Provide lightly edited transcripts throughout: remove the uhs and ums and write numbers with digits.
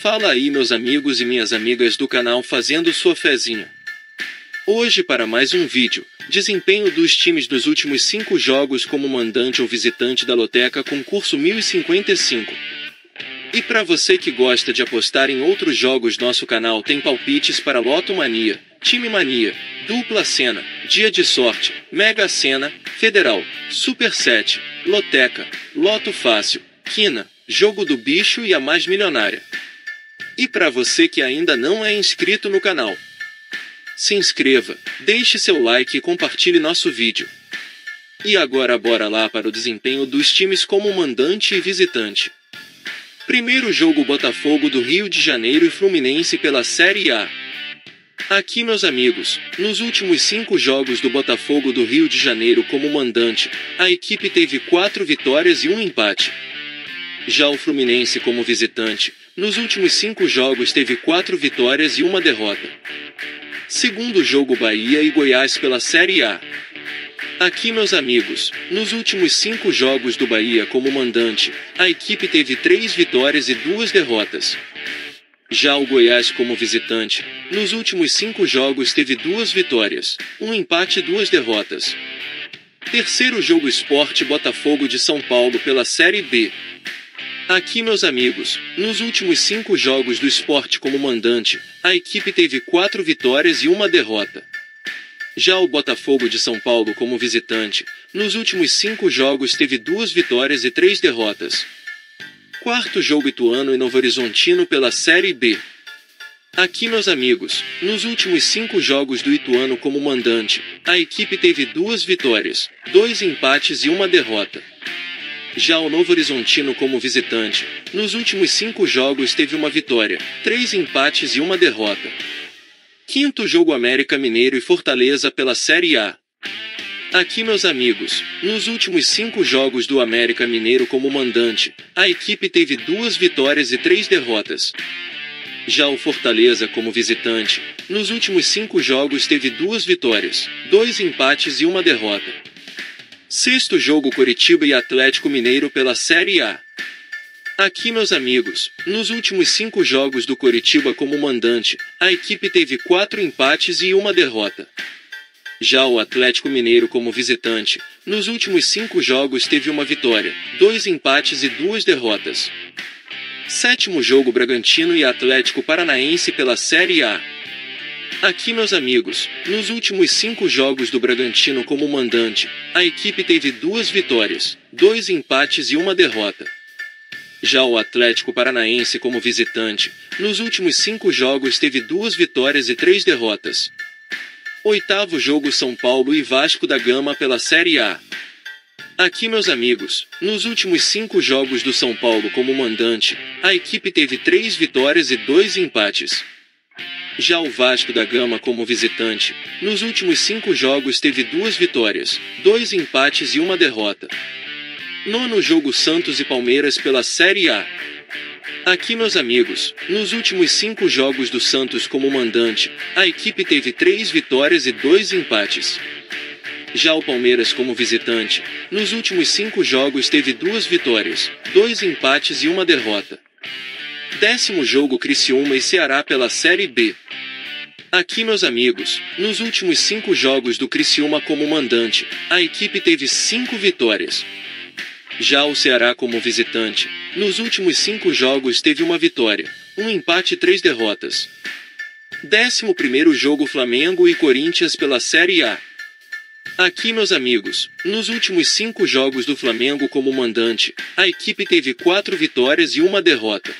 Fala aí, meus amigos e minhas amigas do canal Fazendo Sua Fezinha. Hoje para mais um vídeo, desempenho dos times dos últimos 5 jogos como mandante ou visitante da Loteca Concurso 1055. E para você que gosta de apostar em outros jogos, nosso canal tem palpites para Loto Mania, Time Mania, Dupla Sena, Dia de Sorte, Mega Sena, Federal, Super 7, Loteca, Loto Fácil, Quina, Jogo do Bicho e a Mais Milionária. E para você que ainda não é inscrito no canal, se inscreva, deixe seu like e compartilhe nosso vídeo. E agora bora lá para o desempenho dos times como mandante e visitante. Primeiro jogo: Botafogo do Rio de Janeiro e Fluminense pela Série A. Aqui, meus amigos, nos últimos 5 jogos do Botafogo do Rio de Janeiro como mandante, a equipe teve 4 vitórias e 1 empate. Já o Fluminense como visitante, nos últimos 5 jogos teve 4 vitórias e 1 derrota. Segundo jogo: Bahia e Goiás pela Série A. Aqui, meus amigos, nos últimos 5 jogos do Bahia como mandante, a equipe teve 3 vitórias e 2 derrotas. Já o Goiás como visitante, nos últimos 5 jogos teve 2 vitórias, 1 empate e 2 derrotas. Terceiro jogo: Sport Botafogo de São Paulo pela Série B. Aqui, meus amigos, nos últimos 5 jogos do Sport como mandante, a equipe teve 4 vitórias e 1 derrota. Já o Botafogo de São Paulo como visitante, nos últimos 5 jogos teve 2 vitórias e 3 derrotas. Quarto jogo: Ituano e Novo Horizontino pela Série B. Aqui, meus amigos, nos últimos 5 jogos do Ituano como mandante, a equipe teve 2 vitórias, 2 empates e 1 derrota. Já o Novo Horizontino como visitante, nos últimos 5 jogos teve 1 vitória, 3 empates e 1 derrota. Quinto jogo: América Mineiro e Fortaleza pela Série A. Aqui, meus amigos, nos últimos 5 jogos do América Mineiro como mandante, a equipe teve 2 vitórias e 3 derrotas. Já o Fortaleza como visitante, nos últimos 5 jogos teve 2 vitórias, 2 empates e 1 derrota. Sexto jogo: Coritiba e Atlético Mineiro pela Série A. Aqui, meus amigos, nos últimos 5 jogos do Coritiba como mandante, a equipe teve 4 empates e 1 derrota. Já o Atlético Mineiro como visitante, nos últimos 5 jogos teve 1 vitória, 2 empates e 2 derrotas. Sétimo jogo: Bragantino e Atlético Paranaense pela Série A. Aqui, meus amigos, nos últimos 5 jogos do Bragantino como mandante, a equipe teve 2 vitórias, 2 empates e 1 derrota. Já o Atlético Paranaense como visitante, nos últimos 5 jogos teve 2 vitórias e 3 derrotas. Oitavo jogo: São Paulo e Vasco da Gama pela Série A. Aqui, meus amigos, nos últimos 5 jogos do São Paulo como mandante, a equipe teve 3 vitórias e 2 empates. Já o Vasco da Gama como visitante, nos últimos 5 jogos teve 2 vitórias, 2 empates e 1 derrota. Nono jogo: Santos e Palmeiras pela Série A. Aqui, meus amigos, nos últimos 5 jogos do Santos como mandante, a equipe teve 3 vitórias e 2 empates. Já o Palmeiras como visitante, nos últimos 5 jogos teve 2 vitórias, 2 empates e 1 derrota. Décimo jogo: Criciúma e Ceará pela Série B. Aqui, meus amigos, nos últimos 5 jogos do Criciúma como mandante, a equipe teve 5 vitórias. Já o Ceará como visitante, nos últimos 5 jogos teve 1 vitória, 1 empate e 3 derrotas. 11º jogo: Flamengo e Corinthians pela Série A. Aqui, meus amigos, nos últimos 5 jogos do Flamengo como mandante, a equipe teve 4 vitórias e 1 derrota.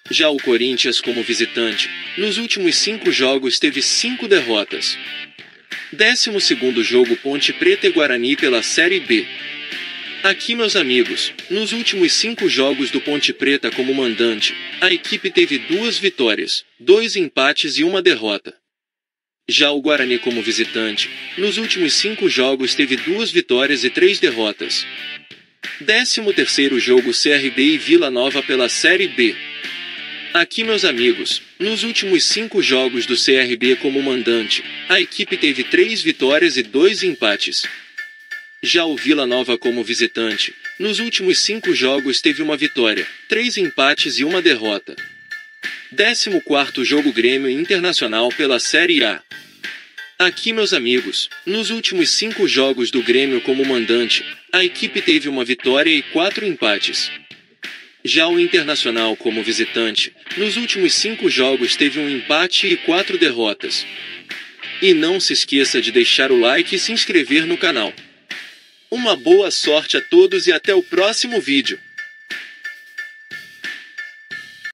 Já o Corinthians como visitante, nos últimos 5 jogos teve 5 derrotas. 12º jogo: Ponte Preta e Guarani pela Série B. Aqui, meus amigos, nos últimos 5 jogos do Ponte Preta como mandante, a equipe teve 2 vitórias, 2 empates e 1 derrota. Já o Guarani como visitante, nos últimos 5 jogos teve 2 vitórias e 3 derrotas. 13º jogo: CRB e Vila Nova pela Série B. Aqui, meus amigos, nos últimos 5 jogos do CRB como mandante, a equipe teve 3 vitórias e 2 empates. Já o Vila Nova como visitante, nos últimos 5 jogos teve 1 vitória, 3 empates e 1 derrota. 14º jogo Grêmio Internacional pela Série A. Aqui, meus amigos, nos últimos 5 jogos do Grêmio como mandante, a equipe teve uma vitória e 4 empates. Já o Internacional como visitante, nos últimos 5 jogos teve um empate e 4 derrotas. E não se esqueça de deixar o like e se inscrever no canal. Uma boa sorte a todos e até o próximo vídeo.